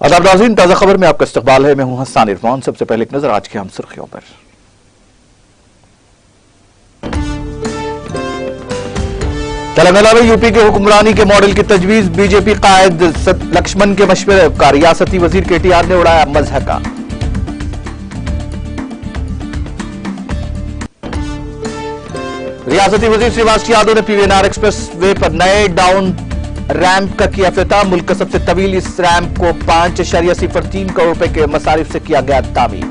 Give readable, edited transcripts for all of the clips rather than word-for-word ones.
आदाब नाज़रीन, ताज़ा खबर में आपका इस्तकबाल है। मैं हूं हसन इरफान। सबसे पहले एक नजर आज की हम सुर्खियों पर। तेलंगाना में यूपी के हुक्मरानी के मॉडल की तजवीज, बीजेपी कायद लक्ष्मण के मशवरे का रियासती वजीर केटीआर ने उड़ाया मजहका। रियासती वजीर श्रीवास यादव ने पीवीएनआर एक्सप्रेस वे पर नए डाउन रैंप का किया इफ्तिताह। मुल्क का सबसे तवील इस रैंप को 5.03 करोड़ रुपए के मसारिफ से किया गया तामीर।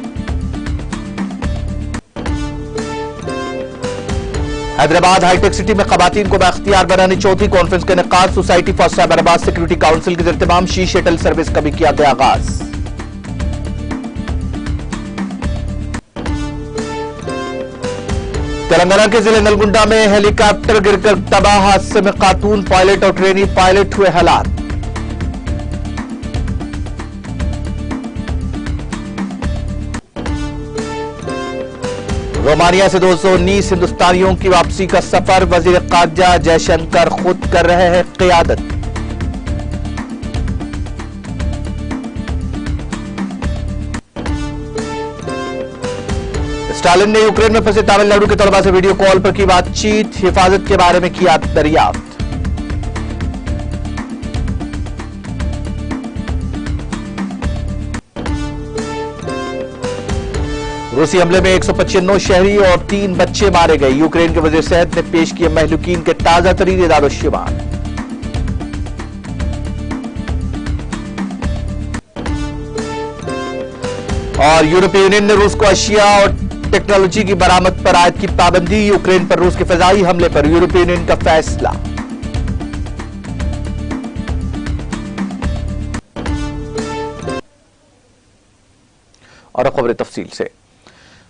हैदराबाद हाईटेक सिटी में खवातीन को बाख्तियार बनाने चौथी कॉन्फ्रेंस का इनेकाद। Society for Cyberabad security council के इर्तिमाम शी शटल सर्विस का भी किया गया आगाज। तेलंगाना के जिले नलगुंडा में हेलीकॉप्टर गिरकर तबाह। हादसे में खातून पायलट और ट्रेनी पायलट हुए हलाक। रोमानिया से 219 हिंदुस्तानियों की वापसी का सफर। वजीर खारजा जयशंकर खुद कर रहे हैं क़ियादत। स्टालिन ने यूक्रेन में फंसे तमिलनाडु के तलबा से वीडियो कॉल पर की बातचीत। हिफाजत के बारे में किया दरियाफ्त। रूसी हमले में 195 शहरी और 3 बच्चे मारे गए। यूक्रेन के वजीर सेहत ने पेश किए महलूकीन के ताजा तरीन इदाद-ओ-शुमार। और यूरोपीय यूनियन ने रूस को एशिया और टेक्नोलॉजी की बरामद पर आयत की पाबंदी। यूक्रेन पर रूस के फजाई हमले पर यूरोपीय यूनियन का फैसला। और खबरें तफसील से।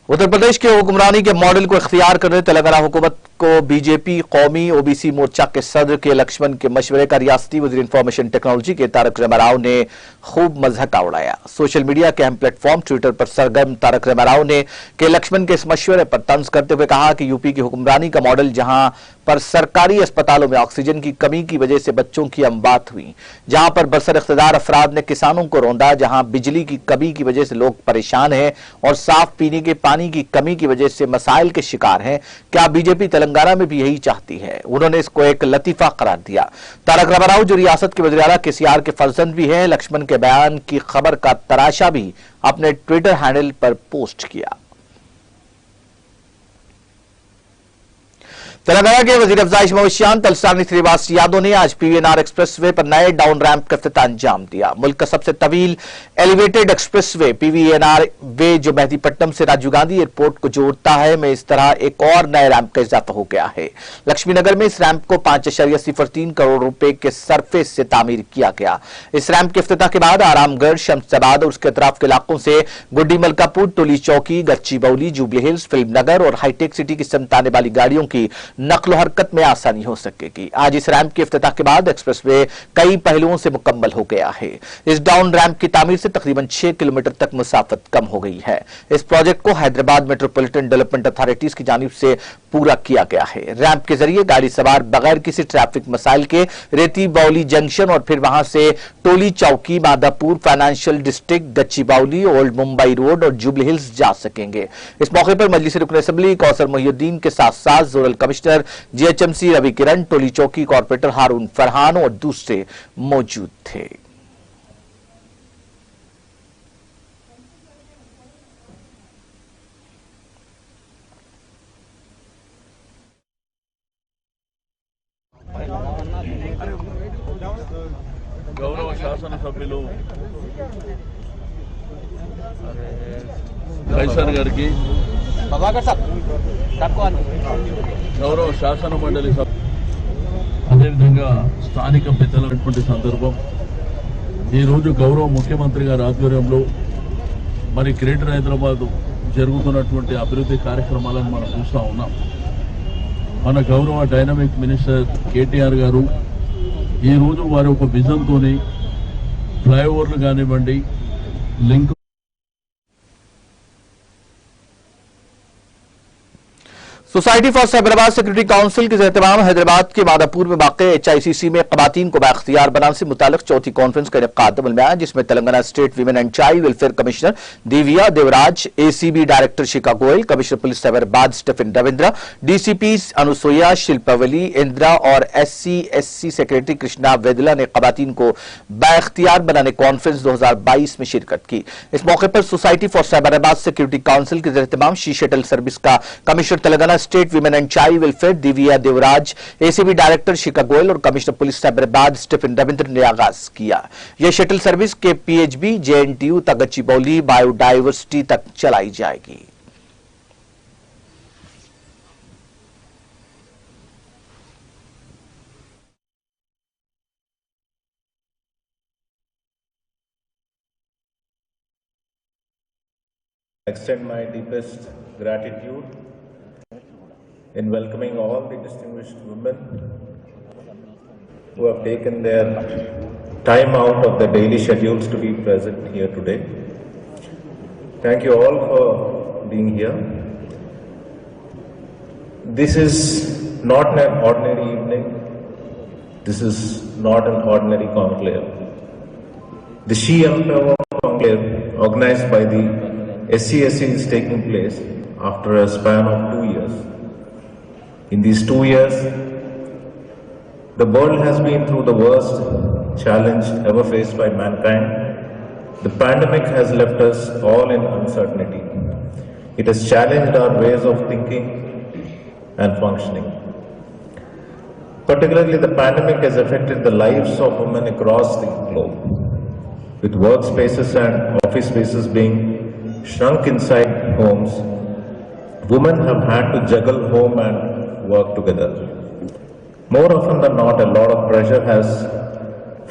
उत्तर प्रदेश के हुक्मरानी के मॉडल को इख्तियार करने तेलंगाना हुकूमत को बीजेपी कौमी ओबीसी मोर्चा के सदर के लक्ष्मण के मशवरे का रियासती वजीर इंफॉर्मेशन टेक्नोलॉजी के तारक रामाराव ने खूब मजहका उड़ाया। सोशल मीडिया के अहम प्लेटफॉर्म ट्विटर पर सरगर्म तारक रामाराव ने के लक्ष्मण के इस मशवरे पर तंज करते हुए कहा कि यूपी की हुक्मरानी का मॉडल जहां पर सरकारी अस्पतालों में ऑक्सीजन की कमी की वजह से बच्चों की अमवात हुई, जहां पर बरसर इख्तिदार अफराद ने किसानों को रौंदा, जहां बिजली की कमी की वजह से लोग परेशान हैं और साफ पीने के पानी की कमी की वजह से मसाइल के शिकार हैं, क्या बीजेपी तेलंगाना में भी यही चाहती है? उन्होंने इसको एक लतीफा करार दिया। तारक रामाराव जो रियासत के वज़ीर आला केसीआर के फर्जंद भी हैं, लक्ष्मण के बयान की खबर का तराशा भी अपने ट्विटर हैंडल पर पोस्ट किया। तेलंगाना के वजीर अफजाइश मवेशियान तलसानी श्रीवास यादव ने आज पीवीएनआर एक्सप्रेस वे पर नए डाउन रैंप का इफ्तिताह अंजाम दिया। मुल्क का सबसे तवील एलिवेटेड एक्सप्रेस वे पीवीएनआर वे जो मेहदीपट्टनम से राजीव गांधी एयरपोर्ट को जोड़ता है में इस तरह एक और नए रैंप का इजाफा हो गया है। लक्ष्मीनगर में इस रैंप को 5.03 करोड़ रुपए के सरफेस से तामीर किया गया। इस रैंप के इफ्तिताह के बाद आरामगढ़, शमशाबाद और उसके अतराफ के इलाकों से गुड्डी मलकापुर, टोली चौकी, गच्चीबौली, जुबली हिल्स, फिल्मनगर और हाईटेक सिटी की समत आने वाली गाड़ियों की नकलो हरकत में आसानी हो सकेगी। आज इस रैंप के इफ्तिताह के बाद एक्सप्रेसवे कई पहलुओं से मुकम्मल हो गया है। इस डाउन रैंप की तामीर से तकरीबन 6 किलोमीटर तक मुसाफत कम हो गई है। इस प्रोजेक्ट को हैदराबाद मेट्रोपॉलिटन डेवलपमेंट अथॉरिटीज की जानिब से पूरा किया गया है। रैंप के जरिए गाड़ी सवार बगैर किसी ट्रैफिक मसाइल के रेती बाउली जंक्शन और फिर वहां से टोली चौकी, Madhapur, financial district, Gachibowli, old Mumbai road और जुबली हिल्स जा सकेंगे। इस मौके पर मजलिस रुकन असेंबली कौसर मोहिउद्दीन के साथ साथ जोनल कमिश्नर जीएचएमसी रवि किरण, टोली चौकी कॉर्पोरेटर हारून फरहान और दूसरे मौजूद थे। గౌరవ శాసనసభ్యులు కైసర్ గారికి, గౌరవ శాసన మండలి అదేవిధంగా స్థానిక పెద్దలటువంటి సందర్భం ఈరోజు గౌరవ ముఖ్యమంత్రి గారి ఆధ్వర్యంలో మరి గ్రేటర్ హైదరాబాద్ జరుగుతున్నటువంటి అభివృద్ధి కార్యక్రమాలను మనం చూస్తూ ఉన్నాం. మన గౌరవ డైనమిక్ మినిస్టర్ కేటీఆర్ గారు ఈరోజు వారి ఒక విజన్తోని ఫ్లైఓవర్లు కానివ్వండి, link society for Cyberabad security council के एहतमाम हैदराबाद के मादापुर में वाक़ HICC में ख़वातीन को बाख्तियार बनाने से मुतालिक चौथी कॉन्फ्रेंस का इनेकाद अमल में आया, जिसमें Telangana state women and child welfare commissioner Divya Devraj, ACB director Shikha Goyal, commissioner police Cyberabad Stephen Ravindra, DCP Anusuya, Shilpavali, Indira और SC/SC सेक्रेटरी कृष्णा वेदला ने ख़वातीन को बाख्तियार बनाने कॉन्फ्रेंस 2022 में शिरकत की। इस मौके पर society for Cyberabad security council के एहतमाम शी शटल सर्विस का commissioner Telangana state women and child welfare Divya Devraj, ACB director Shikha Goyal और commissioner police Cyberabad Stephen Ravindra ने आगाज किया। यह शटल सर्विस के PHB, JNTU तक गच्चीबौली बायोडाइवर्सिटी तक चलाई जाएगी। Extend my deepest gratitude in welcoming all the distinguished women who have taken their time out of their daily schedules to be present here today. Thank you all for being here. This is not an ordinary evening. This is not an ordinary conclave. The She Empower Conclave, organized by the SC/SC, is taking place after a span of 2 years. In these 2 years, the world has been through the worst challenge ever faced by mankind. The pandemic has left us all in uncertainty. It has challenged our ways of thinking and functioning. Particularly, the pandemic has affected the lives of women across the globe, with workspaces and office spaces being shrunk inside homes. Women have had to juggle home and work together. More often than not, a lot of pressure has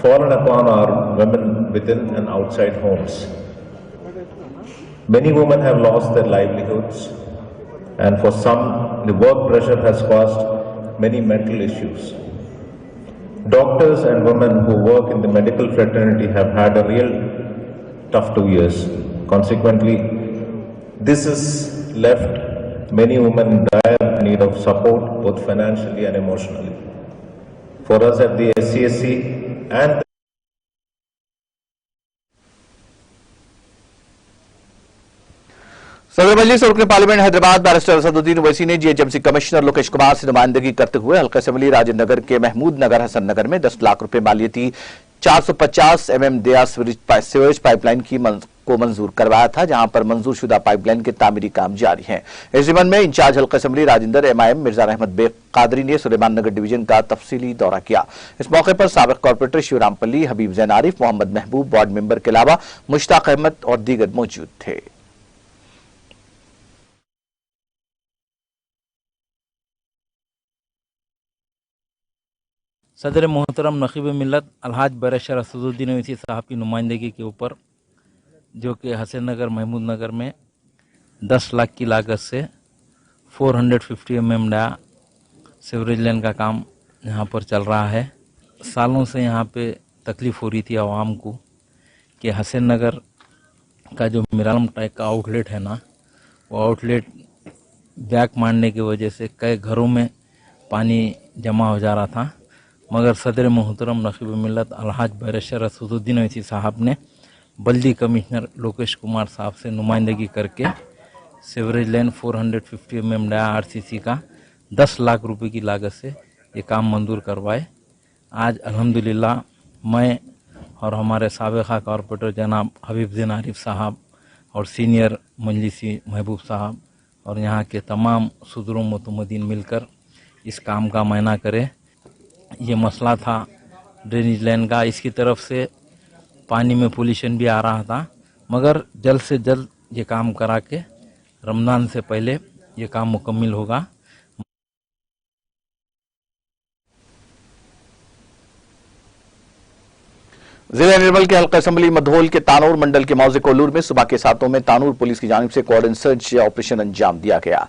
fallen upon our women within and outside homes. Many women have lost their livelihoods, and for some, the work pressure has caused many mental issues. Doctors and women who work in the medical fraternity have had a real tough 2 years. Consequently, this has left many women in dire need of support, both financially and emotionally. For us at the SC/SC and सदर मजलिस और रुकन parliament Hyderabad barrister Asaduddin Owaisi ने GHMC commissioner Lokesh Kumar से नुमाइंदगी करते हुए हल्का assembly Rajendra Nagar के महमूद नगर, हसन नगर में 10 लाख रुपए मालियती 450 mm दया सीवरेज पाइपलाइन को मंजूर करवाया था, जहां पर मंजूर शुदा पाइपलाइन के तामीरी काम जारी हैं। इस जिमन में इंचार्ज हल्का असेंबली राजेंद्र MIM मिर्जा रहमत बेग कादरी ने सुलेमान नगर डिवीजन का तफसीली दौरा किया। इस मौके पर साबिक कॉर्पोरेटर शिवराम पल्ली, हबीब जैन आरिफ, मोहम्मद महबूब वार्ड मेंबर के अलावा मुश्ताक अहमद और दीगर मौजूद थे। सदर मोहतरम नकीब मिल्लत अलहाज बैरिस्टर असदुद्दीन ओवैसी साहब की नुमाइंदगी के ऊपर, जो कि हसन नगर महमूद नगर में 10 लाख की लागत से 450 mm डाया सीवरेज लाइन का काम यहाँ पर चल रहा है। सालों से यहाँ पे तकलीफ़ हो रही थी आवाम को कि हसन नगर का जो मिरालम टाइप का आउटलेट है ना, वो आउटलेट बैक मारने की वजह से कई घरों में पानी जमा हो जा रहा था। मगर सदर मोहतरम नकीब मिल्लत अलहाज बैरिस्टर असदुद्दीन ओवैसी साहब ने बल्दी कमिश्नर लोकेश कुमार साहब से नुमाइंदगी करके sewerage line 450 mm dia RCC का 10 लाख रुपए की लागत से ये काम मंजूर करवाए। आज अल्हम्दुलिल्लाह मैं और हमारे साबिक़ा कॉर्पोरेटर जनाब हबीब जैन आरिफ साहब और सीनियर मजलिसी महबूब साहब और यहाँ के तमाम सुदरों मुतमदीन मिलकर इस काम का मायना करें। ये मसला था ड्रेनेज लाइन का, इसकी तरफ से पानी में पोल्यूशन भी आ रहा था, मगर जल्द से जल्द ये काम करा के रमज़ान से पहले ये काम मुकम्मिल होगा। जिला निर्मल के हल्का असेंबली मधोल के तानूर मंडल के मौजे कोल्लूर में सुबह के सातों में तानूर पुलिस की जानिब से कोऑर्डिनेशन सर्च ऑपरेशन अंजाम दिया गया।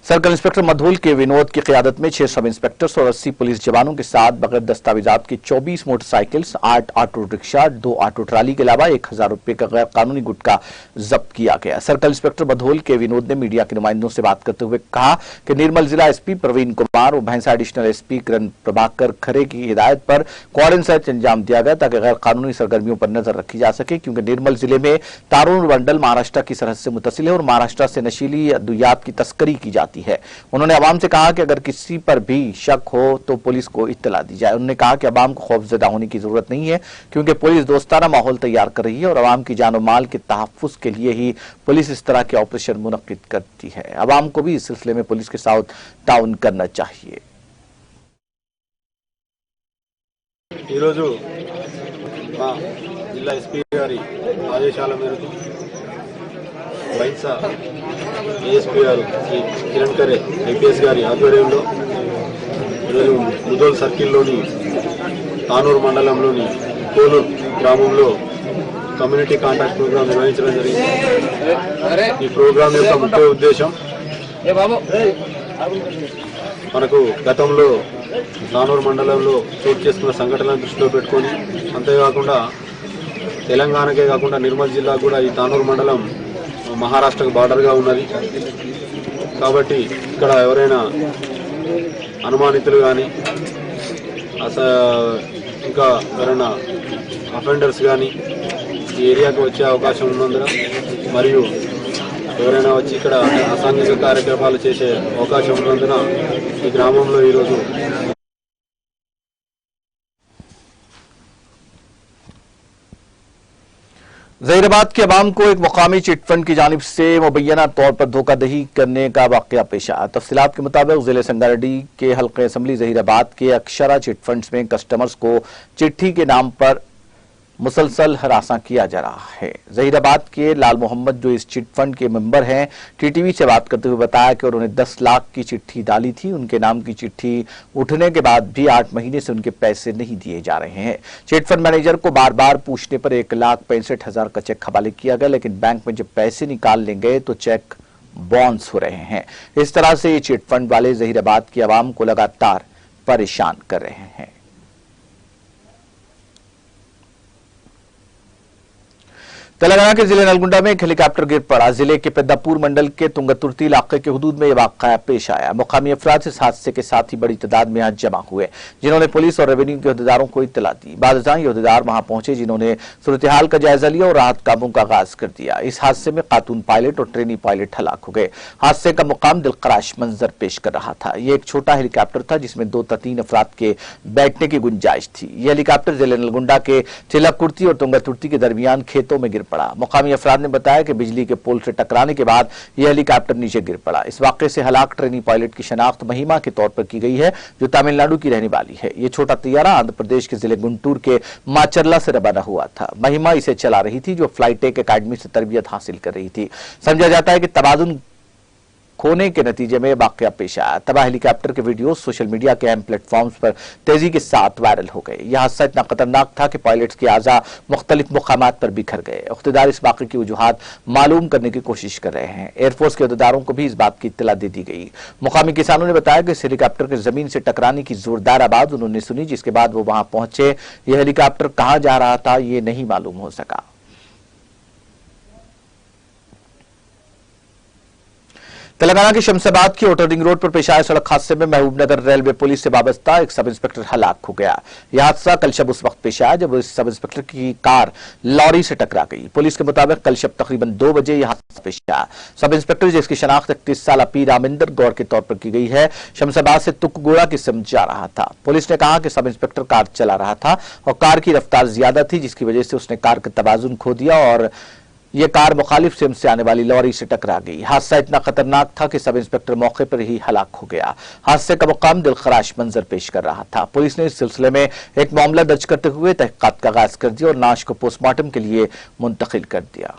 सर्कल इंस्पेक्टर मधुल के विनोद की क़ियादत में 6 सब इंस्पेक्टर्स और 80 पुलिस जवानों के साथ बगैर दस्तावेजात की 24 motorcycles, 8 auto rickshaw, 2 auto trolley के अलावा 1000 रुपए का गैर कानूनी गुटखा जब्त किया गया। सर्कल इंस्पेक्टर मधुल के विनोद ने मीडिया के नुमाइंदों से बात करते हुए कहा कि निर्मल जिला एसपी प्रवीण कुमार और भैंसा एडिशनल एसपी किरण प्रभाकर खरे की हिदायत पर क्वारंटाइन सर्च अंजाम दिया गया ताकि गैर कानूनी सरगर्मियों पर नजर रखी जा सके, क्योंकि निर्मल जिले में तारूर मंडल महाराष्ट्र की सरहद से मुतसिल है और महाराष्ट्र से नशीली अद्वियात की तस्करी की जाती है। उन्होंने अवाम से कहा कि अगर किसी पर भी शक हो तो पुलिस को इत्तला दी जाए। उन्होंने कहा कि अवाम को खौफजदा होने की जरूरत नहीं है, क्योंकि पुलिस दोस्ताना माहौल तैयार कर रही है और अवाम की जान और माल के तहफ्फुज के लिए ही पुलिस इस तरह के ऑपरेशन मुनक्किद करती है। अवाम को भी इस सिलसिले में पुलिस के साथ ताउन करना चाहिए। जिला एसपी गारी आदेशाల మేరకు బైన్సా ఏఎస్పీ గారు శ్రీ కిరణ్ ఖరే ఐపీఎస్ గారి ఆధ్వర్యంలో ఈరోజు ముదోల్ సర్కిల్లోని తానూరు మండలంలోని కోలూరు గ్రామంలో కమ్యూనిటీ కాంటాక్ట్ ప్రోగ్రాం నిర్వహించడం జరిగింది। ఈ ప్రోగ్రాం యొక్క ముఖ్య ఉద్దేశం మనకు గతంలో తానూరు మండలంలో చోటు చేసుకున్న సంఘటనలను దృష్టిలో పెట్టుకొని, అంతేకాకుండా తెలంగాణకే కాకుండా నిర్మల్ జిల్లా కూడా ఈ తానూరు మండలం మహారాష్ట్రకు బార్డర్గా ఉన్నది కాబట్టి ఇక్కడ ఎవరైనా అనుమానితులు కానీ ఇంకా ఎవరైనా అఫెండర్స్ కానీ ఈ ఏరియాకు వచ్చే అవకాశం ఉన్నందున మరియు ఎవరైనా వచ్చి ఇక్కడ అసాంఘిక కార్యకలాపాలు చేసే అవకాశం ఉన్నందున ఈ గ్రామంలో ఈరోజు जहीराबाद के अवाम को एक मुकामी चिटफंड की जानिब से मुबैना तौर पर धोखाधही करने का वाकया पेश आया। तफसीलात के मुताबिक जिले संगारेड्डी के हल्के असम्बली जहीराबाद के अक्षरा चिटफंड्स में कस्टमर्स को चिट्ठी के नाम पर मुसलसल हरासा किया जा रहा है। जहीराबाद के लाल मोहम्मद, जो इस चिटफंड के मेंबर हैं, टीटीवी से बात करते हुए बताया कि उन्होंने 10 लाख की चिट्ठी डाली थी। उनके नाम की चिट्ठी उठने के बाद भी 8 महीने से उनके पैसे नहीं दिए जा रहे हैं। चिटफंड मैनेजर को बार बार पूछने पर 1,65,000 का चेक हवाले किया गया, लेकिन बैंक में जब पैसे निकालने गए तो चेक बाउंस हो रहे हैं। इस तरह से ये चिटफंड वाले जहीराबाद की आवाम को लगातार परेशान कर रहे हैं। तेलंगाना के जिले नलगुंडा में एक हेलीकॉप्टर गिर पड़ा। जिले के पेद्दापुर मंडल के तुंगतुर्ती इलाके के हुदूद में यह वाकया पेश आया। मुकामी अफराद इस हादसे के साथ ही बड़ी तादाद में यहाँ जमा हुए, जिन्होंने पुलिस और रेवेन्यू के अहदेदारों को इत्तला दी। बादशाह ये अहदेदार वहां पहुंचे, जिन्होंने सूरत-ए-हाल का जायजा लिया और राहत कामों का आगाज कर दिया। इस हादसे में खातून पायलट और ट्रेनी पायलट हलाक हो गए। हादसे का मुकाम दिलखराश मंजर पेश कर रहा था। ये एक छोटा हेलीकॉप्टर था जिसमें 2 या 3 अफराद के बैठने की गुंजाइश थी। यह हेलीकॉप्टर जिले नलगुंडा के चिलकुर्ती और तुंगतुर्ती के दरमियान खेतों में गिर पड़ा। मुकामी अफराद ने बताया कि बिजली के पोल से टकराने के बाद यह हेलीकॉप्टर नीचे गिर पड़ा। इस वाकये से हलाक ट्रेनी पायलट की शनाख्त महिमा के तौर पर की गई है, जो तमिलनाडु की रहने वाली है। यह छोटा तैयारा आंध्र प्रदेश के जिले गुंटूर के माचरला से रवाना हुआ था। महिमा इसे चला रही थी, जो फ्लाइट टेक अकादमी से तरबियत हासिल कर रही थी। समझा जाता है कि तबादुल खोने के नतीजे में वाकया पेश आया। तबाह हेलीकॉप्टर के वीडियो सोशल मीडिया के अहम प्लेटफॉर्म्स पर तेजी के साथ वायरल हो गए। यह हादसा इतना खतरनाक था कि पायलट्स के आज़ा मुख्तलिफ मुकामात पर बिखर गए। अख्तिदार इस वाक़े की वजूहात मालूम करने की कोशिश कर रहे हैं। एयरफोर्स के अहदेदारों को भी इस बात की इत्तला दे दी गई। मुकामी किसानों ने बताया कि इस हेलीकॉप्टर के जमीन से टकराने की जोरदार आवाज उन्होंने सुनी, जिसके बाद वो वहां पहुंचे। यह हेलीकॉप्टर कहां जा रहा था ये नहीं मालूम हो सका। तेलंगाना के शमशाबाद की outer रिंग रोड पर पेश आए सड़क हादसे में महबूबनगर रेलवे पुलिस से वाबस्ता एक सब इंस्पेक्टर हलाक हो गया। यह हादसा कल शब उस वक्त पेश आया जब इस सब इंस्पेक्टर की कार लॉरी से टकरा गई। पुलिस के मुताबिक कल शब तकरीबन 2 बजे यह हादसा पेश आया। सब इंस्पेक्टर, जिसकी शनाख्त 31 साल पी रामिंदर गौर के तौर पर की गई है, शमशाबाद से तुकगोड़ा की समझ जा रहा था। पुलिस ने कहा कि सब इंस्पेक्टर कार चला रहा था और कार की रफ्तार ज्यादा थी, जिसकी वजह से उसने कार का तवाजुन खो दिया और यह कार मुखालिफ सिम से आने वाली लॉरी से टकरा गई। हादसा इतना खतरनाक था कि सब इंस्पेक्टर मौके पर ही हलाक हो गया। हादसे का मुकाम दिलखराश मंजर पेश कर रहा था। पुलिस ने इस सिलसिले में एक मामला दर्ज करते हुए तहकीकात का आगाज कर दिया और लाश को पोस्टमार्टम के लिए मुंतकिल कर दिया।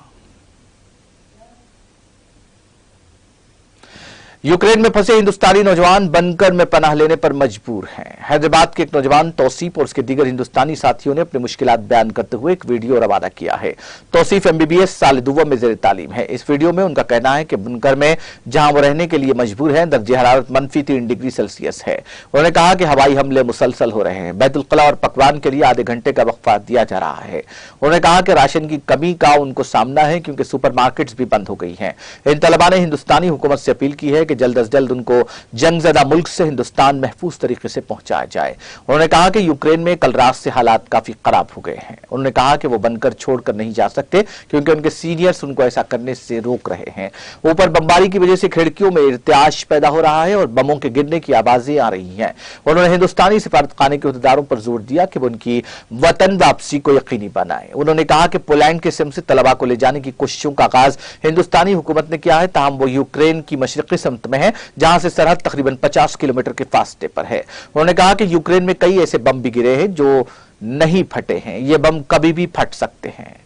यूक्रेन में फंसे हिंदुस्तानी नौजवान बंकर में पनाह लेने पर मजबूर हैं। हैदराबाद के एक नौजवान तौसीफ और उसके दीगर हिंदुस्तानी साथियों ने अपनी मुश्किलात बयान करते हुए एक वीडियो रवाना किया है। तौसीफ MBBS साल दुव्वम में जेर तालीम है। इस वीडियो में उनका कहना है कि बंकर में जहां वो रहने के लिए मजबूर हैं, दर्जे हरारत -3 डिग्री सेल्सियस है। उन्होंने कहा कि हवाई हमले मुसलसल हो रहे हैं। बैतुल-कला और पकवान के लिए आधे घंटे का वक्फा दिया जा रहा है। उन्होंने कहा कि राशन की कमी का उनको सामना है क्योंकि सुपरमार्केट्स भी बंद हो गई हैं। इन तलबा ने हिंदुस्तानी हुकूमत से अपील की है कि जल्द अज जल्द उनको जंगज़दा मुल्क से हिंदुस्तान महफूज तरीके से पहुंचाया जाए। उन्होंने कहा कि यूक्रेन में कल रात से हालात काफी खराब हो गए हैं। उन्होंने कहा कि वो बनकर छोड़कर नहीं जा सकते क्योंकि उनके सीनियर्स उनको ऐसा करने से रोक रहे हैं। ऊपर बमबारी की वजह से खिड़कियों में इर्तियाश पैदा हो रहा है और बमों के गिरने की आवाजें आ रही हैं। उन्होंने हिंदुस्तानी सिफारतखाने के अहदेदारों पर जोर दिया कि वो उनकी वतन वापसी को यकीनी बनाए। उन्होंने कहा कि पोलैंड के सिम से तलबा को ले जाने की कोशिशों का आगाज हिंदुस्तानी हुकूमत ने किया है, ताहम वो यूक्रेन की मशरकी सम्त में है जहां से सरहद तकरीबन 50 किलोमीटर के फासले पर है। उन्होंने कहा कि यूक्रेन में कई ऐसे बम भी गिरे हैं जो नहीं फटे हैं। ये बम कभी भी फट सकते हैं।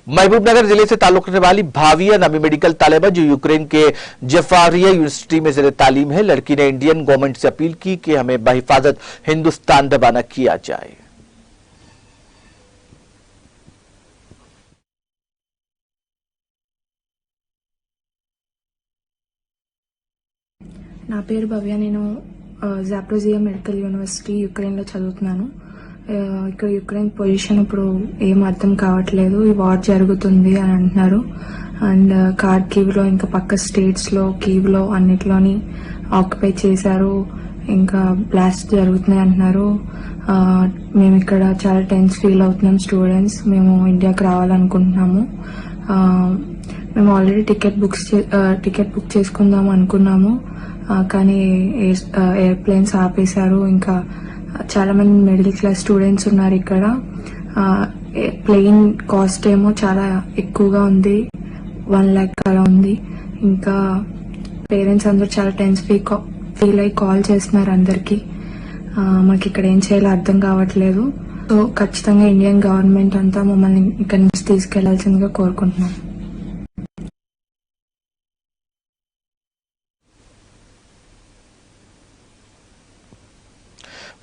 महबूबनगर जिले से ताल्लुक रखने वाली भाविया नामी मेडिकल तालिबा जो यूक्रेन के जफारिया यूनिवर्सिटी में जेर तालीम है, लड़की ने इंडियन गवर्नमेंट से अपील की कि हमें बहिफाजत हिंदुस्तान रवाना किया जाए। నా పేరు భవ్య. నేను జాప్రోజియా మెడికల్ యూనివర్సిటీ యుక్రెయిన్లో చదువుతున్నాను. ఇక్కడ యుక్రెయిన్ పొజిషన్ ఇప్పుడు ఏం అర్థం కావట్లేదు. ఈ వార్ జరుగుతుంది అని అంటున్నారు. అండ్ కార్కివ్లో ఇంకా పక్క స్టేట్స్లో కీవ్లో అన్నిట్లోని ఆక్యుపై చేశారు. ఇంకా బ్లాస్ట్ జరుగుతున్నాయి అంటున్నారు. మేము ఇక్కడ చాలా టెన్స్ ఫీల్ అవుతున్నాం స్టూడెంట్స్. మేము ఇండియాకి రావాలనుకుంటున్నాము. మేము ఆల్రెడీ టికెట్ బుక్ చేసుకుందాం అనుకున్నాము, కానీ ఎయిర్ప్లేన్స్ ఆపేశారు. ఇంకా చాలా మంది మిడిల్ క్లాస్ స్టూడెంట్స్ ఉన్నారు ఇక్కడ. ప్లేన్ కాస్ట్ ఏమో చాలా ఎక్కువగా ఉంది, 1 lakh అలా ఉంది. ఇంకా పేరెంట్స్ అందరూ చాలా టెన్స్ ఫీల్ అయ్యి కాల్ చేస్తున్నారు అందరికి. మాకు ఇక్కడ ఏం చేయాలో అర్థం కావట్లేదు. సో ఖచ్చితంగా ఇండియన్ గవర్నమెంట్ అంతా మమ్మల్ని ఇక్కడ నుంచి తీసుకెళ్లాల్సిందిగా కోరుకుంటున్నాం.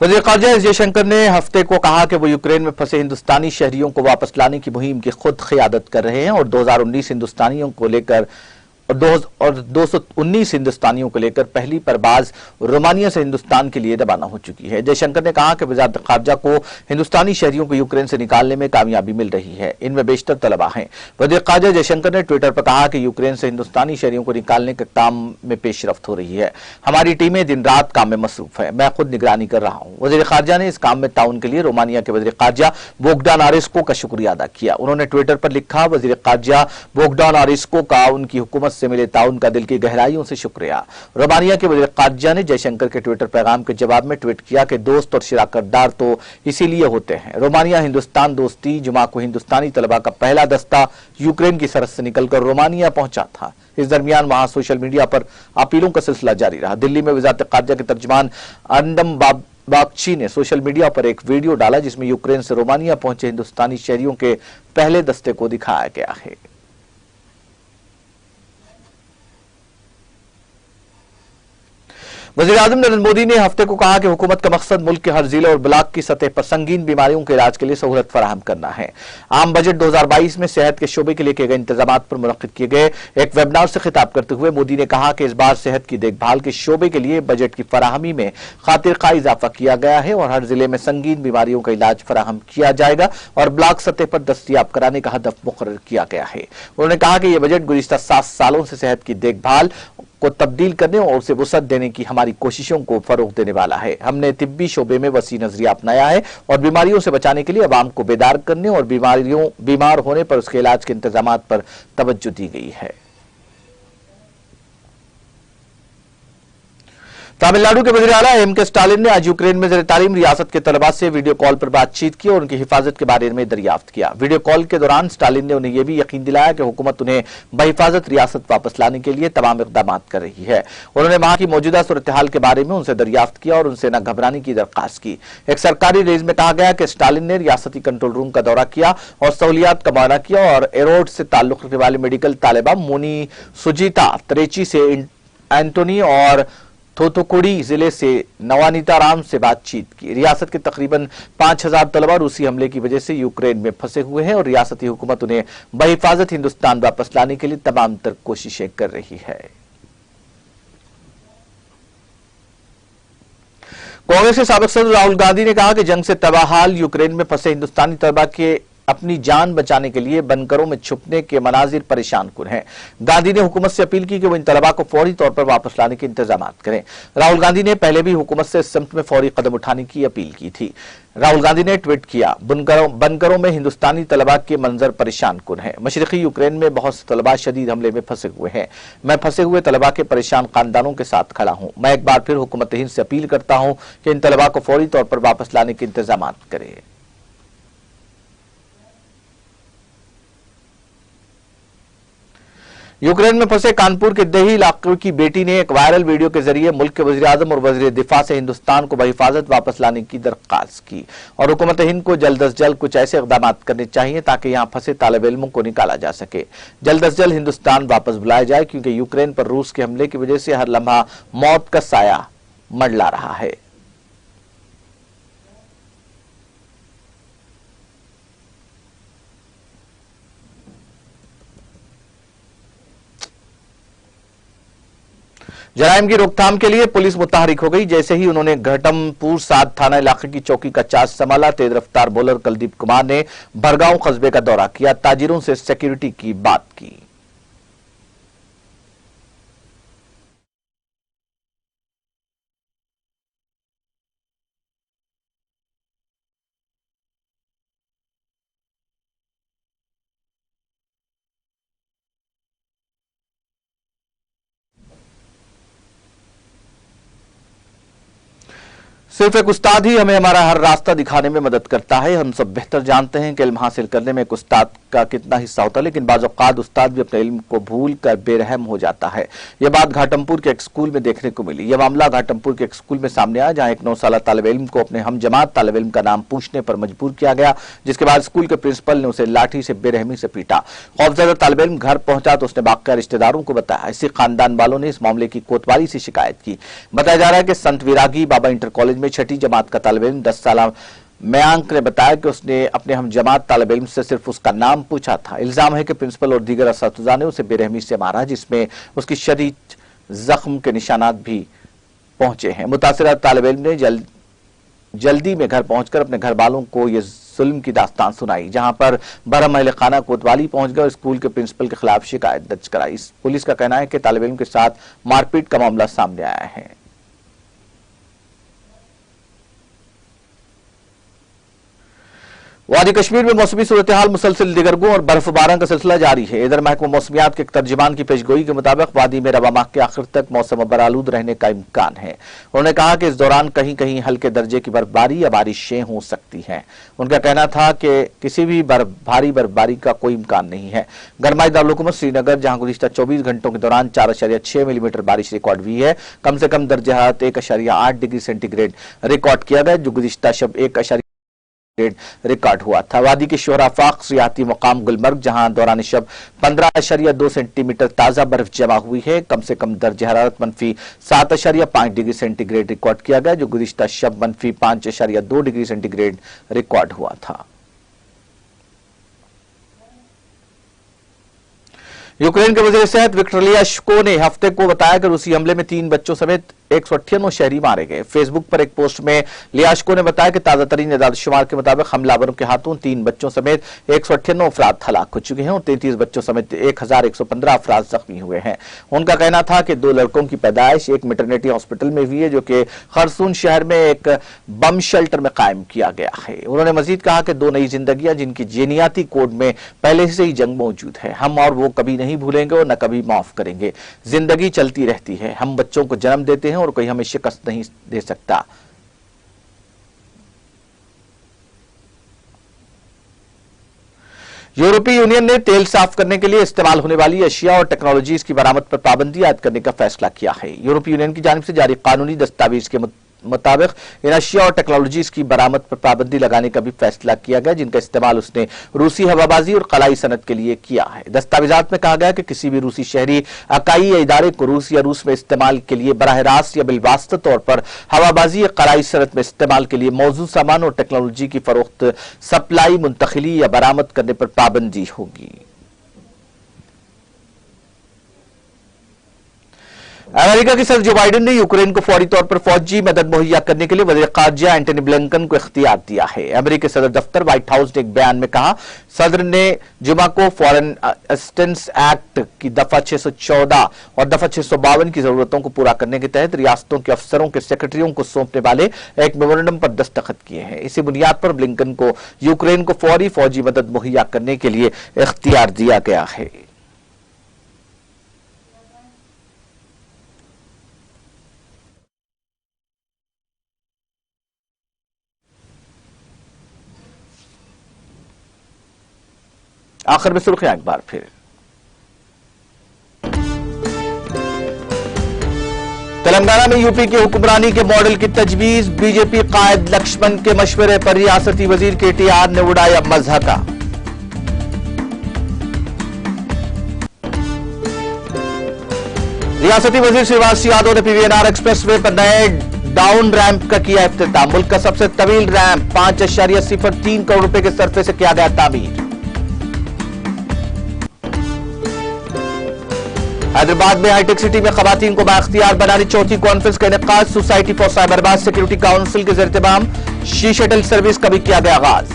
वज़ीर ख़ारजा एस जयशंकर ने हफ्ते को कहा कि वो यूक्रेन में फंसे हिंदुस्तानी शहरियों को वापस लाने की मुहिम की खुद क़ियादत कर रहे हैं और 2019 हिंदुस्तानियों को लेकर और 219 हिंदुस्तानियों को लेकर पहली परवाज रोमानिया से हिंदुस्तान के लिए रवाना हो चुकी है। जयशंकर ने कहा कि वज़ारत ख़ारजा को हिंदुस्तानी शहरियों को यूक्रेन से निकालने में कामयाबी मिल रही है। इनमें बेशतर तलबा हैं। वज़ीर ख़ारजा जयशंकर ने ट्विटर पर कहा कि यूक्रेन से हिंदुस्तानी शहरियों को निकालने के काम में पेशरफ्त हो रही है। हमारी टीमें दिन रात काम में मसरूफ है। मैं खुद निगरानी कर रहा हूँ। वज़ीर ख़ारजा ने इस काम में ताउन के लिए रोमानिया के वज़ीर ख़ारजा बोगडान आरिस्को का शुक्रिया अदा किया। उन्होंने ट्विटर पर लिखा, वज़ीर ख़ारजा बोगडान आरिस्को का उनकी हुकूमत से मिले ताउन का दिल की गहराइयों से शुक्रिया। रोमानिया के वज़ीर ख़ारजा ने जयशंकर के ट्विटर पैगाम के जवाब में ट्वीट किया कि दोस्त और शिराकतदार तो इसीलिए होते हैं। रोमानिया हिंदुस्तान दोस्ती जुमा को हिंदुस्तानी तलबा का पहला दस्ता यूक्रेन की सरहद से निकलकर रोमानिया पहुंचा था। इस दरमियान वहां सोशल मीडिया पर अपीलों का सिलसिला जारी रहा। दिल्ली में वज़ारत ख़ारजा के तर्जुमान अंडम बागची ने सोशल मीडिया पर एक वीडियो डाला जिसमें यूक्रेन से रोमानिया पहुंचे हिंदुस्तानी शहरियों के पहले दस्ते को दिखाया गया है। वज़ीर-ए-आज़म नरेंद्र मोदी ने हफ्ते को कहा कि हुकूमत का मकसद मुल्क के हर जिले और ब्लॉक की सतह पर संगीन बीमारियों के इलाज के लिए सहूलत फराहम करना है। आम बजट 2022 में सेहत के शोबे के लिए किए गए इंतजाम पर मुनक्किद किए गए एक वेबिनार से खिताब करते हुए मोदी ने कहा कि इस बार सेहत की देखभाल के शोबे के लिए बजट की फराहमी में खातिरखा इजाफा किया गया है और हर जिले में संगीन बीमारियों का इलाज फराहम किया जाएगा और ब्लॉक सतह पर दस्तयाब कराने का हदफ मुकर्रर किया गया है। उन्होंने कहा कि यह बजट गुज़िश्ता 7 सालों से सेहत की देखभाल को तब्दील करने और उसे वुसअत देने की हमारी कोशिशों को फरोग देने वाला है। हमने तिब्बी शोबे में वसी नजरिया अपनाया है और बीमारियों से बचाने के लिए अवाम को बेदार करने और बीमार होने पर उसके इलाज के इंतजाम पर तवज्जो दी गई है। तमिलनाडु के वज़ीर आला एम.के. स्टालिन ने आज यूक्रेन में ज़ेर तालीम रियासत के तलबा से वीडियो कॉल पर बातचीत की और उनकी हिफाजत के बारे में दरियाफ्त किया। वीडियो कॉल के दौरान स्टालिन ने उन्हें यह भी यकीन दिलाया कि हुकूमत उन्हें बहिफाजत रियासत वापस लाने के लिए तमाम इक़दाम कर रही है। उन्होंने वहां की मौजूदा सूरत हाल के बारे में उनसे दरियाफ्त किया और उनसे न घबराने की दरख्वास्त की। एक सरकारी रिलीज में कहा गया कि स्टालिन ने रियासती कंट्रोल रूम का दौरा किया और सहूलियात का मुआयना किया और एरोड से ताल्लुक रखने वाले मेडिकल तालिबा मोनी सुजीता, त्रेची से एंटोनी और थोथुकुडी जिले से नवानीताराम से बातचीत की। रियासत के तकरीबन 5000 तलबा रूसी हमले की वजह से यूक्रेन में फंसे हुए हैं और रियासती हुकूमत उन्हें बहिफाजत हिंदुस्तान वापस लाने के लिए तमाम तर कोशिशें कर रही है। कांग्रेस के साबिक सदर राहुल गांधी ने कहा कि जंग से तबाहाल यूक्रेन में फंसे हिंदुस्तानी तलबा के अपनी जान बचाने के लिए बंकरों में छुपने के मनाजिर परेशान कुन हैं। गांधी ने हुकूमत से अपील की कि वो इन तलबा को फौरी तौर पर वापस लाने के इंतजाम करें। राहुल गांधी ने पहले भी हुकूमत से इस सिमत में फौरी कदम उठाने की अपील की थी। राहुल गांधी ने ट्वीट किया, बंकरों में हिंदुस्तानी तलबा के मंजर परेशान कुन है। मशरकी यूक्रेन में बहुत से तलबा शदीद हमले में फंसे हुए हैं। मैं फंसे हुए तलबा के परेशान खानदानों के साथ खड़ा हूं। मैं एक बार फिर हुकूमत हिंद से अपील करता हूं कि इन तलबा को फौरी तौर पर वापस लाने के इंतजाम करें। यूक्रेन में फंसे कानपुर के दही इलाके की बेटी ने एक वायरल वीडियो के जरिए मुल्क के वज़ीर आज़म और वज़ीर दिफा से हिंदुस्तान को बहिफाजत वापस लाने की दरख्वास्त की और हुकूमत हिंद को जल्द अज जल्द कुछ ऐसे इक़दाम करने चाहिए ताकि यहां फंसे तालिब इल्मों को निकाला जा सके। जल्द अज जल्द हिंदुस्तान वापस बुलाया जाए क्योंकि यूक्रेन पर रूस के हमले की वजह से हर लम्हा मौत का साया मंडला रहा है। जराइम की रोकथाम के लिए पुलिस मुतहरिक हो गई। जैसे ही उन्होंने घटमपुर 7 थाना इलाके की चौकी का चार्ज संभाला, तेज रफ्तार बॉलर कुलदीप कुमार ने भरगांव कस्बे का दौरा किया, ताजिरों से सिक्योरिटी की बात की। सिर्फ एक उस्ताद ही हमें हमारा हर रास्ता दिखाने में मदद करता है। हम सब बेहतर जानते हैं कि इल्म हासिल करने में एक उस्ताद का कितना हिस्सा होता है, लेकिन बाज़ औक़ात उस्ताद भी अपने इल्म को भूल कर बेरहम हो जाता है। यह बात घाटमपुर के एक स्कूल में देखने को मिली। यह मामला घाटमपुर के एक स्कूल में सामने आया, जहां एक 9 साला तालिब इल्म को अपने हम जमात तालिब इल्म का नाम पूछने पर मजबूर किया गया, जिसके बाद स्कूल के प्रिंसिपल ने उसे लाठी से बेरहमी से पीटा। खौफजदा तालिब इल्म घर पहुंचा तो उसने वाक़या रिश्तेदारों को बताया। इसी खानदान वालों ने इस मामले की कोतवाली से शिकायत की। बताया जा रहा है कि संत विरागी बाबा इंटर कॉलेज में 6ठी जमात का तालिब इल्म 10 साला मयांक ने बताया कि उसने अपने हम जमात तालिब इल्म से सिर्फ उसका नाम पूछा था। इल्जाम है कि प्रिंसिपल और दीगर असातिज़ा ने उसे बेरहमी से मारा, जिसमें उसकी शदीद जख्म के निशानात भी पहुंचे हैं। मुतासिरा तालिब इल्म ने जल्दी में घर पहुंचकर अपने घर वालों को यह जुल्म की दास्तान सुनाई, जहां पर बरहम अहल खाना कोतवाली पहुंच गए और स्कूल के प्रिंसिपल के खिलाफ शिकायत दर्ज कराई। पुलिस का कहना है कि तालिब इल्म के साथ मारपीट का मामला सामने आया है। वादी कश्मीर में मौसमी सूरत हाल मुसलसल दिगरगों और बर्फबारी का सिलसिला जारी है। इधर महकमा मौसमियात के एक तर्जुमान की पेशगोई के मुताबिक वादी में रवा माह के आखिर तक मौसम बरालूद रहने का इम्कान है। उन्होंने कहा कि इस दौरान कहीं कहीं हल्के दर्जे की बर्फबारी या बारिशें हो सकती हैं। उनका कहना था कि किसी भी भारी बर्फबारी का कोई इम्कान नहीं है। गरमाई दारुल-हुकूमत श्रीनगर, जहां गुज़िश्ता 24 घंटों के दौरान 4.6 मिलीमीटर बारिश रिकॉर्ड हुई है। कम से कम दर्जा हरारत 1.8 डिग्री सेंटीग्रेड रिकॉर्ड किया गया, जो गुज़िश्ता शब 1 रिकॉर्ड हुआ था। वादी के शोहराफाक सियाती मकाम गुलमर्ग, जहां दौरान शब 15.2 सेंटीमीटर ताजा बर्फ जमा हुई है। कम से कम दर्ज हरारत -7.5 डिग्री सेंटीग्रेड रिकॉर्ड किया गया, जो गुज़िश्ता शब -5.2 डिग्री सेंटीग्रेड रिकॉर्ड हुआ था। यूक्रेन के वज़ीर सेहत विक्टर लियाश्को ने हफ्ते को बताया कि रूसी हमले में 3 बच्चों समेत 198 शहरी मारे गए। फेसबुक पर एक पोस्ट में लियाश्को ने बताया कि ताजा तरीन इदाद-ओ-शुमार के मुताबिक हमलावरों के हाथों 3 बच्चों समेत 198 अफराद हलाक हो चुके हैं और 33 बच्चों समेत 1115 अफराद जख्मी हुए हैं। उनका कहना था कि 2 लड़कों की पैदाइश एक मैटरनिटी हॉस्पिटल में हुई है, जो कि खरसून शहर में एक बम शेल्टर में कायम किया गया है। उन्होंने मजीद कहा कि 2 नई जिंदगियां जिनकी जीनियाती कोड में पहले से ही जंग मौजूद है, हम और वो कभी नहीं भूलेंगे और न कभी माफ करेंगे। जिंदगी चलती रहती है, हम बच्चों को जन्म देते हैं और कोई हमें शिकस्त नहीं दे सकता। यूरोपीय यूनियन ने तेल साफ करने के लिए इस्तेमाल होने वाली अशिया और टेक्नोलॉजीज की बरामद पर पाबंदी आयद करने का फैसला किया है। यूरोपीय यूनियन की जानिब से जारी कानूनी दस्तावेज के मुताबिक इन अशिया और टेक्नोलॉजीज की बरामद पर पाबंदी लगाने का भी फैसला किया गया, जिनका इस्तेमाल उसने रूसी हवाबाजी और कलाई सनत के लिए किया है। दस्तावेजात में कहा गया कि किसी भी रूसी शहरी, इकाई या इदारे को रूस या रूस में इस्तेमाल के लिए बराह रास्त या बिलवास्ता तौर पर हवाबाजी या कलाई सनत में इस्तेमाल के लिए मौजूद सामान और टेक्नोलॉजी की फरोख्त, सप्लाई, मुंतकिली या बरामद करने पर पाबंदी होगी। अमेरिका के सदर जो बाइडेन ने यूक्रेन को फौरी तौर पर फौजी मदद मुहैया करने के लिए वज़ीर ख़ारजा एंटनी ब्लिंकन को इख्तियार दिया है। अमेरिकी सदर दफ्तर व्हाइट हाउस ने एक बयान में कहा, सदर ने जुमा को फॉरेन असिस्टेंस एक्ट की दफा 614 और दफा 652 की जरूरतों को पूरा करने के तहत रियासतों के अफसरों के सेक्रेटरियों को सौंपने वाले एक मेमोरेंडम पर दस्तखत किए हैं। इसी बुनियाद पर ब्लिंकन को यूक्रेन को फौरी फौजी मदद मुहैया करने के लिए इख्तियार दिया गया है। आखिर में सुर्खियां एक बार फिर। तेलंगाना में यूपी की हुक्मरानी के मॉडल की तजवीज, बीजेपी कायद लक्ष्मण के मशवरे पर रियासती वजीर केटीआर ने उड़ाया मज़हका। रियासती वजीर श्रीवास यादव ने पीवीएनआर एक्सप्रेसवे पर नए डाउन रैंप का किया इफ्तिताह। मुल्क का सबसे तवील रैंप 5.03 करोड़ रुपए के सरफे से किया गया तामीर। हैदराबाद में हाईटेक सिटी में खवातीन को बाख्तियार बनाने चौथी कॉन्फ्रेंस का इनेकाद, सोसाइटी फॉर साइबरबाद सिक्योरिटी काउंसिल के ज़ेर-ए-इत्तेमाम शी शटल सर्विस का भी किया गया आगाज।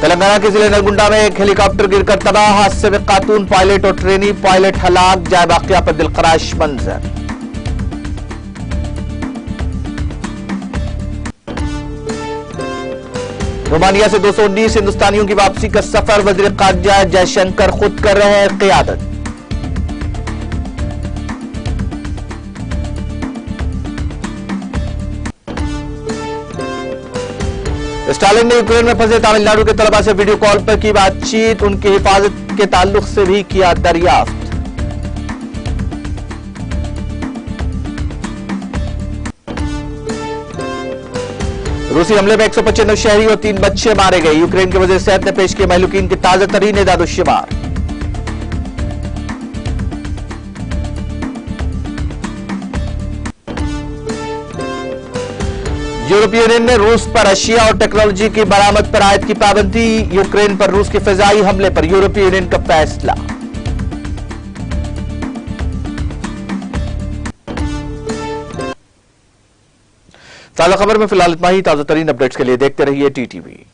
तेलंगाना के जिले नलगुंडा में एक हेलीकॉप्टर गिरकर तबाह, हादसे में खातून पायलट और ट्रेनी पायलट हलाक, जाए वाकया पर दिलखराश मंजर। रोमानिया से 219 हिंदुस्तानियों की वापसी का सफर, वज़ीर ख़ारजा जयशंकर खुद कर रहे हैं क़ियादत। स्टालिन ने यूक्रेन में फंसे तमिलनाडु के तलबा से वीडियो कॉल पर की बातचीत, उनकी हिफाजत के ताल्लुक से भी किया दरियाफ्त। रूसी हमले में 195 शहरी और 3 बच्चे मारे गए। यूक्रेन के वज़ीर सेहत ने पेश किए महलूकीन की ताजा तरीन एदाद-ओ-शुमार। यूरोपीय यूनियन ने रूस पर अशिया और टेक्नोलॉजी की बरामद पर आयद की पाबंदी, यूक्रेन पर रूस के फिजाई हमले पर यूरोपीय यूनियन का फैसला। ताज़ा खबर में फिलहाल इतना ही। ताज़ा तरीन अपडेट्स के लिए देखते रहिए टीटीवी।